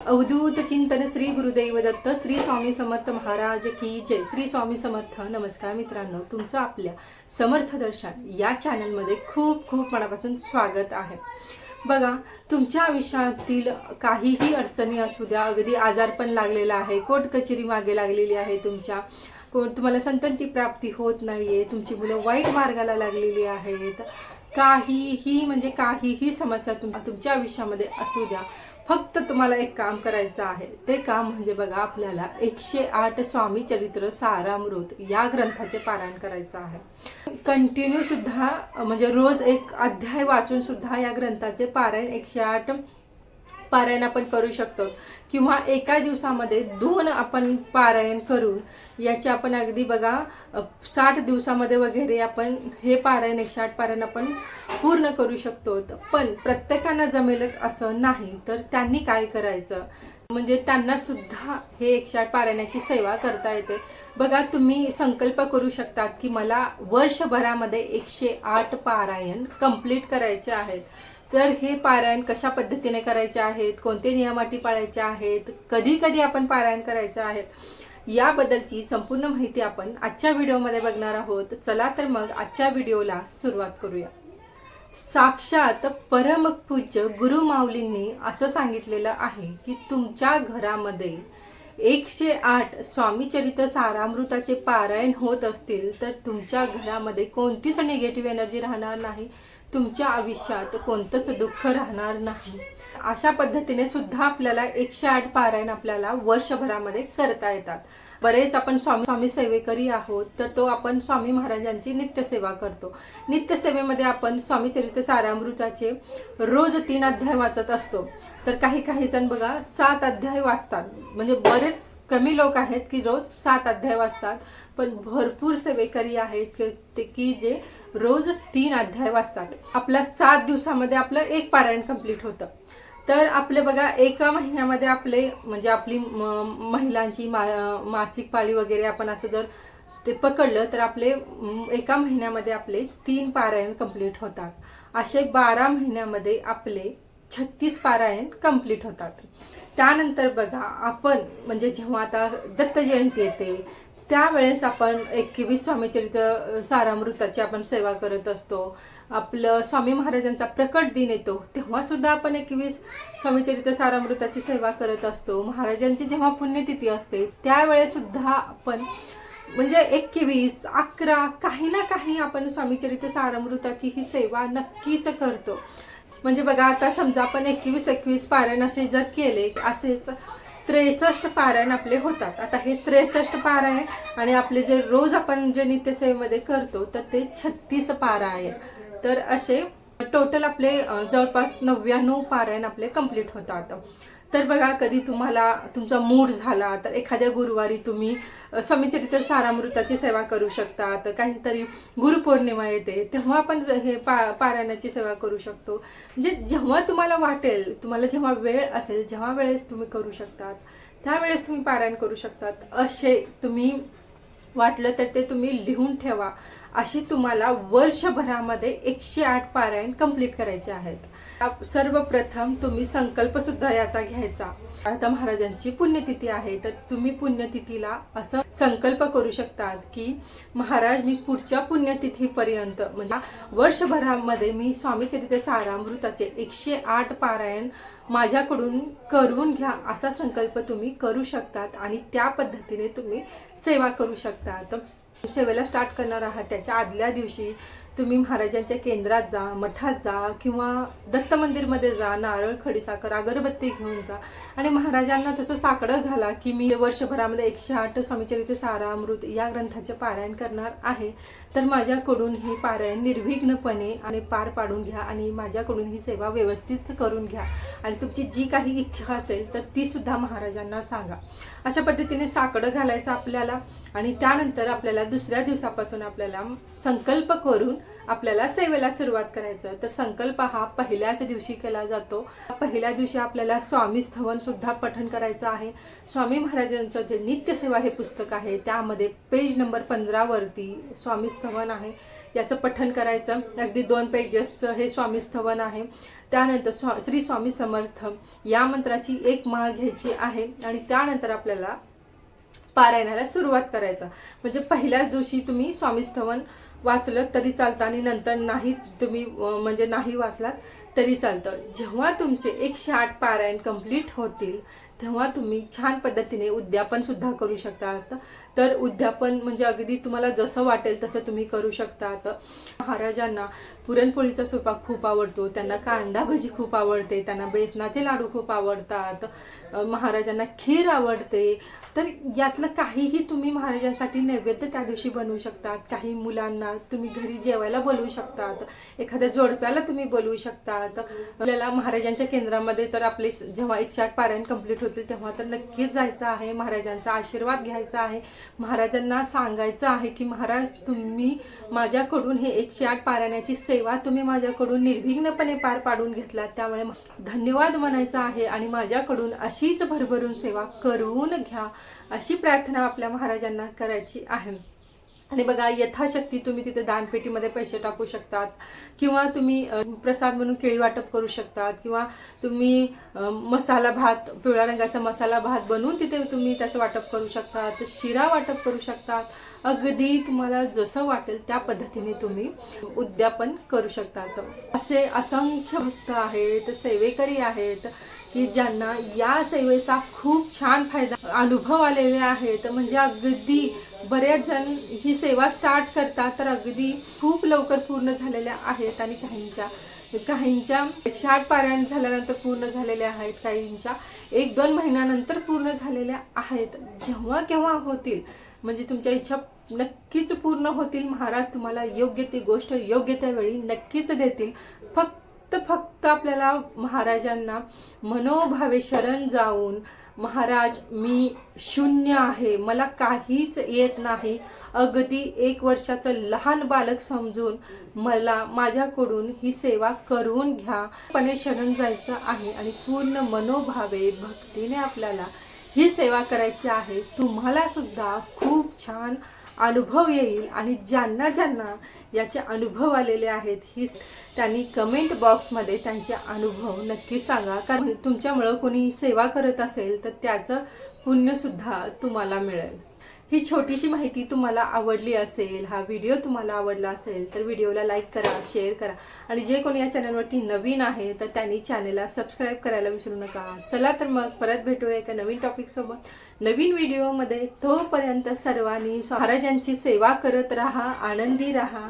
अवधूत चिंतन श्री गुरुदेव दत्त श्री स्वामी समर्थ महाराज की जय। श्री स्वामी समर्थ। नमस्कार मित्रांनो, तुमचं आपल्या समर्थ दर्शन या चॅनलमध्ये खूप खूप मनापासून स्वागत आहे। बघा, तुमच्या आयुष्यातील काहीही अडचणी असू द्या, अगदी आजारपण लागलेला आहे, कोर्ट कचेरी मागे लागलेली आहे, तुम्हाला संतती प्राप्ती होत नाहीये, तुमची मुलं वाईट मार्गाला लागलेली आहेत, काहीही समस्या तुमच्या आयुष्यामध्ये असू द्या, फक्त तुम्हाला एक काम करायचं आहे। ते काम म्हणजे बघा, आपल्याला 108 स्वामी चरित्र सारामृत या ग्रंथाचे पारायण करायचं आहे। कंटिन्यू सुद्धा म्हणजे रोज एक अध्याय वाचून सुद्धा या ग्रंथाचे पारायण 108 पारायण आपण करू शकतो, किंवा एका दिवसामध्ये 2 आपण पारायण करून याचे आपण अगदी बघा 60 दिवसामध्ये वगैरे आपण हे पारायण 108 पारायण आपण पूर्ण करू शकतो। पण प्रत्येकांना जमेलच असं नाही, तर त्यांनी काय करायचं म्हणजे त्यांना सुद्धा हे 108 पारायणाची सेवा करता येते। बघा, तुम्ही संकल्प करू शकतात की मला वर्षभरामध्ये 108 पारायण कंप्लीट करायचे आहेत। तर हे पारायण कशा पद्धतीने करायचे आहेत, कोणते नियमाटी पाळायचे आहेत, कधी कधी आपण पारायण करायचे आहेत, याबद्दलची संपूर्ण माहिती आपण आजच्या व्हिडिओमध्ये बघणार आहोत। चला तर मग आजच्या व्हिडिओला सुरुवात करूया। साक्षात परमपूज्य गुरु माऊलींनी असं सांगितलेलं आहे की तुमच्या घरामध्ये 108 स्वामी चरित्र सारामृताचे पारायण होत असतील तर तुमच्या घरामध्ये कोणतीच निगेटिव्ह एनर्जी राहणार नाही, तुमच्या आयुष्यात कोणतंच दुःख राहणार नाही। अशा पद्धतीने सुद्धा आपल्याला 108 पारायण आपल्याला वर्षभरामध्ये करता येतात। बरेच आपण स्वामी सेवेकरी आहोत, तर तो आपण स्वामी महाराजांची नित्यसेवा करतो। नित्यसेवेमध्ये आपण स्वामी चरित्र सारामृताचे रोज 3 अध्याय वाचत असतो, तर काही जण बघा 7 अध्याय वाचतात। म्हणजे बरेच कमी लोक आहेत की रोज 7 अध्याय वाचतात, पण भरपूर सेवेकरी आहेत की जे रोज 3 अध्याय वाचतात। आपल्या 7 दिवसामध्ये आपलं एक पारायण कंप्लीट होतं। तर आपले बघा, एका महिन्यामध्ये आपले म्हणजे आपली महिलांची मासिक पाळी वगैरे आपण असं जर ते पकडलं तर आपले एका महिन्यामध्ये आपले 3 पारायण कंप्लीट होतात। असे 12 महिन्यामध्ये आपले 36 पारायण कंप्लीट होतात। त्यानंतर बघा, आपण म्हणजे जेव्हा आता दत्त जयंती येते त्यावेळेस आपण 21 स्वामी चरित्र सारामृताची आपण सेवा करत असतो। आपलं स्वामी महाराजांचा प्रकट दिन येतो तेव्हा सुद्धा आपण 21 स्वामी चरित्र सारामृताची सेवा करत असतो। महाराजांची जेव्हा पुण्यतिथी असते त्यावेळेस सुद्धा आपण म्हणजे 21, 11 काही ना काही आपण स्वामी चरित्र सारामृताची ही सेवा नक्कीच करतो। म्हणजे बघा, आता समजा आपण 21 पारायण असे जर केले, असेच 63 पारायण आपले होतात। आता हे 63 पारायण आणि आपले जे रोज आपण जे नित्यसेवेमध्ये करतो तर ते 36 पारायण, तर असे टोटल आपले जवळपास 99 पारायण आपले कंप्लीट होतात। तर बघा, कधी तुम्हाला तुमचा मूड झाला तर एखाद्या गुरुवारी तुम्ही स्वामी चरित्र सारामृताची सेवा करू शकता। तर काहीतरी गुरुपौर्णिमा येते तेव्हा आपण हे पारायणाची सेवा करू शकतो। म्हणजे जेव्हा तुम्हाला वाटेल, तुम्हाला जेव्हा वेळ असेल, जेव्हा वेळेस तुम्ही करू शकतात त्यावेळेस तुम्ही पारायण करू शकतात। असे तुम्ही वाटलं तर ते तुम्ही लिहून ठेवा। अशी तुम्हाला वर्षभरामध्ये 108 पारायण कंप्लीट करायचे आहेत। सर्वप्रथम तुम्ही संकल्प सुद्धा याचा घ्यायचा। आता महाराजांची पुण्यतिथी आहे, तर तुम्ही पुण्यतिथीला असं संकल्प करू शकतात की महाराज, मी पुढच्या पुण्यतिथीपर्यंत म्हणजे वर्षभरामध्ये मी स्वामी चरित्र सारामृताचे 108 पारायण माझ्याकडून करून घ्या, असा संकल्प तुम्ही करू शकतात आणि त्या पद्धतीने तुम्ही सेवा करू शकतात। सेवेला स्टार्ट करणार आहात त्याच्या आदल्या दिवशी तुम्ही महाराजांच्या केंद्रात जा, मठात जा किंवा दत्त मंदिरमध्ये जा, नारळ, खडीसाखर, अगरबत्ती घेऊन जा आणि महाराजांना तसं साकडं घाला की मी वर्षभरामध्ये 108 स्वामी चरित्र सारामृत या ग्रंथाचे पारायण करणार आहे, तर माझ्याकडून हे पारायण निर्विघ्नपणे आणि पार पाडून घ्या आणि माझ्याकडून ही सेवा व्यवस्थित करून घ्या आणि तुमची जी काही इच्छा असेल तर ती सुद्धा महाराजांना सांगा। अशा पद्धतीने साकडं घालायचं आपल्याला आणि त्यानंतर आपल्याला दुसऱ्या दिवसापासून आपल्याला संकल्प करून आपल्याला सेवेला सुरुवात करायचं. तर संकल्प हा पहिल्याच दिवशी केला जातो. पहिल्या दिवशी आपल्याला स्वामी स्थवन सुद्धा पठण करायचं आहे. स्वामी महाराजांचं जे नित्यसेवा हे पुस्तक आहे त्यामध्ये पेज नंबर 15 वरती स्वामी स्थवन आहे, याचं पठण करायचं. अगदी 2 पेजेसचं हे स्वामी स्थवन आहे. त्यानंतर श्री स्वामी समर्थ या मंत्राची 1 माळ घ्यायची आहे आणि त्यानंतर आपल्याला पारायणाला सुरुवात करायचं. म्हणजे पहिल्याच दिवशी तुम्ही स्वामी स्थवन वाचलं तरी चालतं आणि नंतर नाही तुम्ही म्हणजे नाही वाचलात तरी चालतं. जेव्हा तुमचे 108 पारायण कंप्लीट होतील तेव्हा तुम्ही छान पद्धतीने उद्यापन सुद्धा करू शकतात. तर उद्यापन म्हणजे अगदी तुम्हाला जसं वाटेल तसं तुम्ही करू शकतात. महाराजांना पुरणपोळीचा स्वयंपाक खूप आवडतो, त्यांना कांदा भजी खूप आवडते, त्यांना बेसनाचे लाडू खूप आवडतात, महाराजांना खीर आवडते. तर यातलं काहीही तुम्ही महाराजांसाठी नैवेद्य त्या दिवशी बनवू शकतात. काही मुलांना तुम्ही घरी जेवायला बोलवू शकतात, एखाद्या जोडप्याला तुम्ही बोलवू शकतात. आपल्याला महाराजांच्या केंद्रामध्ये तर आपले जेव्हा 108 पारायण कंप्लीट होतील तेव्हा तर नक्कीच जायचं आहे, महाराजांचा आशीर्वाद घ्यायचा आहे. महाराजांना सांगायचं आहे की महाराज तुम्ही माझ्याकडून हे 108 पारायणाची सेवा तुम्ही माझ्याकडून निर्विघ्नपणे पार पाडून घेतलात, त्यामुळे धन्यवाद म्हणायचं आहे आणि माझ्याकडून अशीच भरभरून सेवा करून घ्या अशी प्रार्थना आपल्या महाराजांना करायची आहे. आणि बघा, यथाशक्ती तुम्ही तिथे दानपेटीमध्ये पैसे टाकू शकतात किंवा तुम्ही प्रसाद म्हणून केळी वाटप करू शकतात किंवा तुम्ही मसाला भात, पिवळ्या रंगाचा मसाला भात बनवून तिथे तुम्ही त्याचं वाटप करू शकतात, शिरा वाटप करू शकतात. अगदी तुम्हाला जसं वाटेल त्या पद्धतीने तुम्ही उद्यापन करू शकतात. असे असंख्य भक्त आहेत, सेवेकरी आहेत की ज्यांना या सेवेचा खूप छान फायदा अनुभव आलेले आहेत. म्हणजे अगदी बरेच जण ही सेवा स्टार्ट करतात तर अगदी खूप लवकर पूर्ण झालेल्या आहेत आणि काहींच्या 108 पारायण झाल्यानंतर पूर्ण झालेल्या आहेत, काहींच्या 1-2 महिन्यानंतर पूर्ण झालेल्या आहेत. जेव्हा केव्हा होतील म्हणजे तुमच्या इच्छा नक्कीच पूर्ण होतील. महाराज तुम्हाला योग्य ती गोष्ट योग्य त्या वेळी नक्कीच देतील. फक्त आपल्याला महाराजांना मनोभावे शरण जाऊन, महाराज मी शून्य आहे, मला काहीच येत नाही, अगदी 1 वर्षाचं लहान बालक समजून मला माझ्याकडून ही सेवा करून घ्या पणे शरण जायचं आहे आणि पूर्ण मनोभावे भक्तीने आपल्याला ही सेवा करायची आहे. तुम्हाला सुद्धा खूप छान अनुभव येईल आणि ज्यांना याचे अनुभव आलेले आहेत त्यांनी कमेंट बॉक्समध्ये त्यांचे अनुभव नक्की सांगा. कारण तुमच्यामुळं कोणी सेवा करत असेल तर त्याचं पुण्यसुद्धा तुम्हाला मिळेल. ही छोटीशी माहिती तुम्हाला आवडली असेल, हा व्हिडिओ तुम्हाला आवडला असेल तर व्हिडिओला लाईक करा, शेअर करा आणि जे कोणी या चॅनलवरती नवीन आहे तर त्यांनी चॅनलला सबस्क्राईब करायला विसरू नका. चला तर मग परत भेटूया एका नवीन टॉपिकसोबत नवीन व्हिडिओमध्ये. तोपर्यंत सर्वांनी महाराजांची सेवा करत राहा, आनंदी राहा.